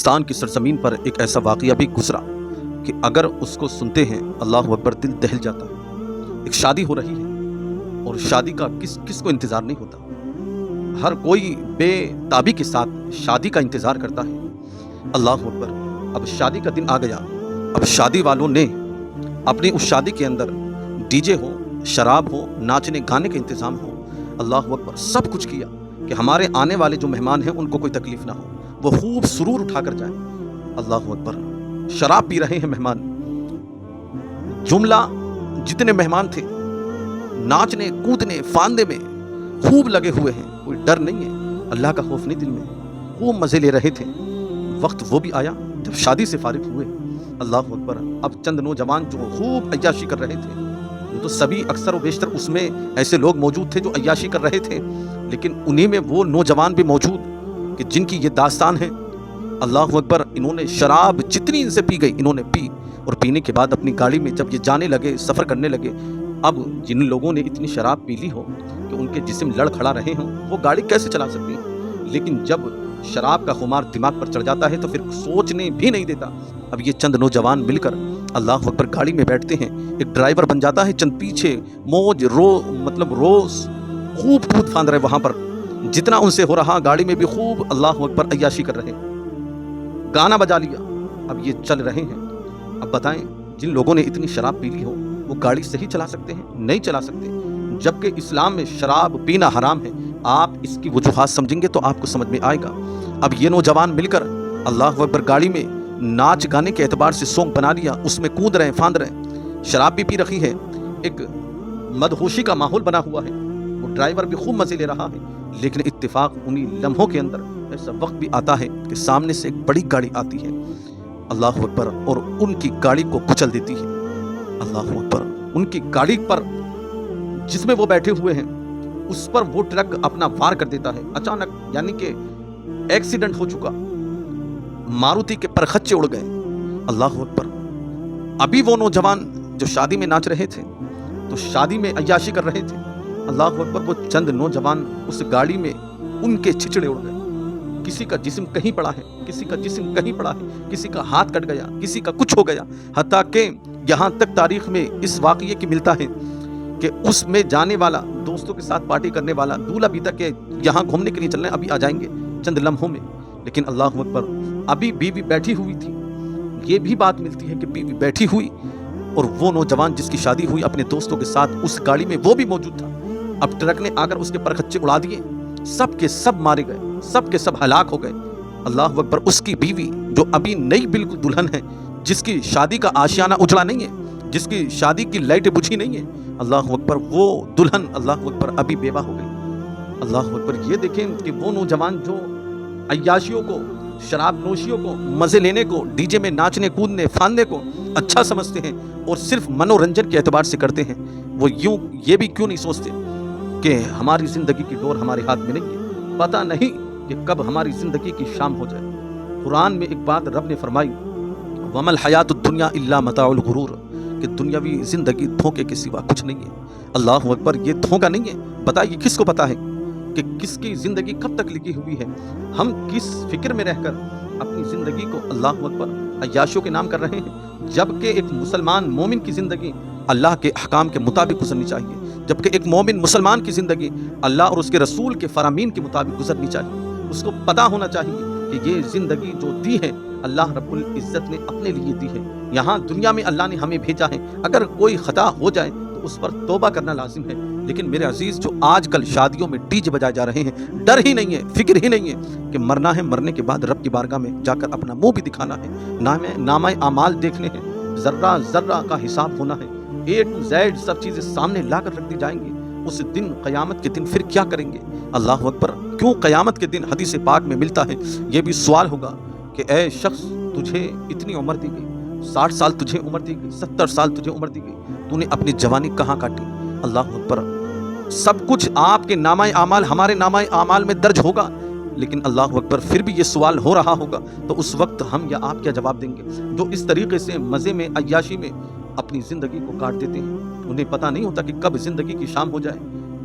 پاکستان کی سرزمین پر ایک ایسا واقعہ بھی گزرا کہ اگر اس کو سنتے ہیں اللہ اکبر دل دہل جاتا ہے۔ ایک شادی ہو رہی ہے اور شادی کا کس کو انتظار نہیں ہوتا، ہر کوئی بے تابی کے ساتھ شادی کا انتظار کرتا ہے۔ اللہ اکبر، اب شادی کا دن آ گیا۔ اب شادی والوں نے اپنی اس شادی کے اندر ڈی جے ہو، شراب ہو، ناچنے گانے کا انتظام ہو، اللہ اکبر سب کچھ کیا کہ ہمارے آنے والے جو مہمان ہیں ان کو کوئی تکلیف نہ ہو، وہ خوب سرور اٹھا کر جائیں۔ اللہ اکبر، شراب پی رہے ہیں مہمان، جملہ جتنے مہمان تھے ناچنے کودنے فاندے میں خوب لگے ہوئے ہیں، کوئی ڈر نہیں ہے، اللہ کا خوف نہیں دل میں، خوب مزے لے رہے تھے۔ وقت وہ بھی آیا جب شادی سے فارغ ہوئے۔ اللہ اکبر، اب چند نوجوان جو خوب عیاشی کر رہے تھے، وہ تو سبھی اکثر و بیشتر اس میں ایسے لوگ موجود تھے جو عیاشی کر رہے تھے، لیکن انہی میں وہ نوجوان بھی موجود کہ جن کی یہ داستان ہے۔ اللہ اکبر، انہوں نے شراب جتنی ان سے پی گئی انہوں نے پی، اور پینے کے بعد اپنی گاڑی میں جب یہ جانے لگے، سفر کرنے لگے، اب جن لوگوں نے اتنی شراب پی لی ہو کہ ان کے جسم لڑ کھڑا رہے ہوں، وہ گاڑی کیسے چلا سکتی ہیں؟ لیکن جب شراب کا خمار دماغ پر چڑھ جاتا ہے تو پھر سوچنے بھی نہیں دیتا۔ اب یہ چند نوجوان مل کر اللہ اکبر گاڑی میں بیٹھتے ہیں، ایک ڈرائیور بن جاتا ہے، چند پیچھے موج روز خوب کود پھاند رہے، وہاں پر جتنا ان سے ہو رہا گاڑی میں بھی خوب اللہ اکبر عیاشی کر رہے، گانا بجا لیا، اب یہ چل رہے ہیں۔ اب بتائیں، جن لوگوں نے اتنی شراب پی لی ہو وہ گاڑی صحیح چلا سکتے ہیں؟ نہیں چلا سکتے، جبکہ اسلام میں شراب پینا حرام ہے۔ آپ اس کی وجوہات سمجھیں گے تو آپ کو سمجھ میں آئے گا۔ اب یہ نوجوان مل کر اللہ اکبر گاڑی میں ناچ گانے کے اعتبار سے سونگ بنا لیا، اس میں کود رہے ہیں، فاند رہے ہیں، شراب بھی پی رکھی ہے، ایک مدہوشی کا ماحول بنا ہوا ہے، وہ ڈرائیور بھی خوب مزے لے رہا ہے۔ لیکن اتفاق انہی لمحوں کے اندر ایسا وقت بھی آتا ہے کہ سامنے سے ایک بڑی گاڑی آتی ہے، اللہ اکبر، اور ان کی گاڑی کو کچل دیتی ہے۔ اللہ اکبر، ان کی گاڑی پر جس میں وہ بیٹھے ہوئے ہیں اس پر وہ ٹرک اپنا وار کر دیتا ہے اچانک، یعنی کہ ایکسیڈنٹ ہو چکا، ماروتی کے پرخچے اڑ گئے۔ اللہ اکبر، ابھی وہ نوجوان جو شادی میں ناچ رہے تھے، تو شادی میں عیاشی کر رہے تھے، اللہ اکبر، وہ چند نوجوان اس گاڑی میں ان کے چھچڑے اڑ گئے۔ کسی کا جسم کہیں پڑا ہے، کسی کا جسم کہیں پڑا ہے، کسی کا ہاتھ کٹ گیا، کسی کا کچھ ہو گیا، حتیٰ کہ یہاں تک تاریخ میں اس واقعے کی ملتا ہے کہ اس میں جانے والا، دوستوں کے ساتھ پارٹی کرنے والا دولہا بھی تھا کہ یہاں گھومنے کے لیے چل رہے ہیں، ابھی آ جائیں گے چند لمحوں میں، لیکن اللہ اکبر ابھی بیوی بیٹھی ہوئی تھی۔ یہ بھی بات ملتی ہے کہ بیوی بیٹھی ہوئی اور وہ نوجوان جس کی شادی ہوئی اپنے دوستوں کے ساتھ اس گاڑی میں وہ بھی موجود تھا۔ اب ٹرک نے آ کر اس کے پرخچے اڑا دیے، سب کے سب مارے گئے، سب کے سب ہلاک ہو گئے۔ اللہ اکبر، اس کی بیوی جو ابھی نئی بالکل دلہن ہے، جس کی شادی کا آشیانہ اجڑا نہیں ہے، جس کی شادی کی لائٹیں بجھی نہیں ہے، اللہ اکبر، وہ دلہن اللہ اکبر ابھی بیوہ ہو گئی۔ اللہ اکبر، یہ دیکھیں کہ وہ نوجوان جو عیاشیوں کو، شراب نوشیوں کو، مزے لینے کو، ڈی جے میں ناچنے کودنے فاندنے کو اچھا سمجھتے ہیں اور صرف منورنجن کے اعتبار سے کرتے ہیں، وہ یوں یہ بھی کیوں نہیں سوچتے کہ ہماری زندگی کی ڈور ہمارے ہاتھ میں نہیں ہے، پتہ نہیں کہ کب ہماری زندگی کی شام ہو جائے۔ قرآن میں ایک بات رب نے فرمائی، وَمَا الْحَيَاةُ الدُّنْيَا إِلَّا مَتَاعُ الْغُرُورِ، کہ دنیاوی زندگی دھوکے کے سوا کچھ نہیں ہے۔ اللہ اکبر، یہ دھوکہ نہیں ہے۔ بتائیے کس کو پتا ہے کہ کس کی زندگی کب تک لکھی ہوئی ہے؟ ہم کس فکر میں رہ کر اپنی زندگی کو اللہ اکبر عیاشیوں کے نام کر رہے ہیں، جبکہ ایک مسلمان مومن کی زندگی اللہ کے احکام کے مطابق گزرنی چاہیے، جبکہ ایک مومن مسلمان کی زندگی اللہ اور اس کے رسول کے فرامین کے مطابق گزرنی چاہیے۔ اس کو پتا ہونا چاہیے کہ یہ زندگی جو دی ہے اللہ رب العزت نے اپنے لیے دی ہے، یہاں دنیا میں اللہ نے ہمیں بھیجا ہے، اگر کوئی خطا ہو جائے تو اس پر توبہ کرنا لازم ہے۔ لیکن میرے عزیز، جو آج کل شادیوں میں ڈی جے بجائے جا رہے ہیں، ڈر ہی نہیں ہے، فکر ہی نہیں ہے کہ مرنا ہے، مرنے کے بعد رب کی بارگاہ میں جا کر اپنا منہ بھی دکھانا ہے، نامہ اعمال دیکھنے ہیں، ذرہ ذرہ کا حساب ہونا ہے، A to Z سب چیزیں سامنے لا کر رکھ دی جائیں گی۔ اس دن، قیامت کے دن، پھر کیا کریں گے؟ اللہ اکبر، کیوں قیامت کے دن حدیث پاک میں ملتا ہے، یہ بھی سوال ہوگا کہ اے شخص، تجھے اتنی عمر دی گئی، 60 سال تجھے عمر دی گئی، 70 سال تجھے عمر دی گئی، تو نے اپنی جوانی کہاں کاٹی؟ اللہ اکبر، سب کچھ آپ کے نامہ اعمال، ہمارے نامہ اعمال میں درج ہوگا، لیکن اللہ اکبر پھر بھی یہ سوال ہو رہا ہوگا، تو اس وقت ہم یا آپ کیا جواب دیں گے؟ جو اس طریقے سے مزے میں، عیاشی میں اپنی زندگی کو کاٹ دیتے ہیں، انہیں پتہ نہیں ہوتا کہ کب زندگی کی شام ہو جائے۔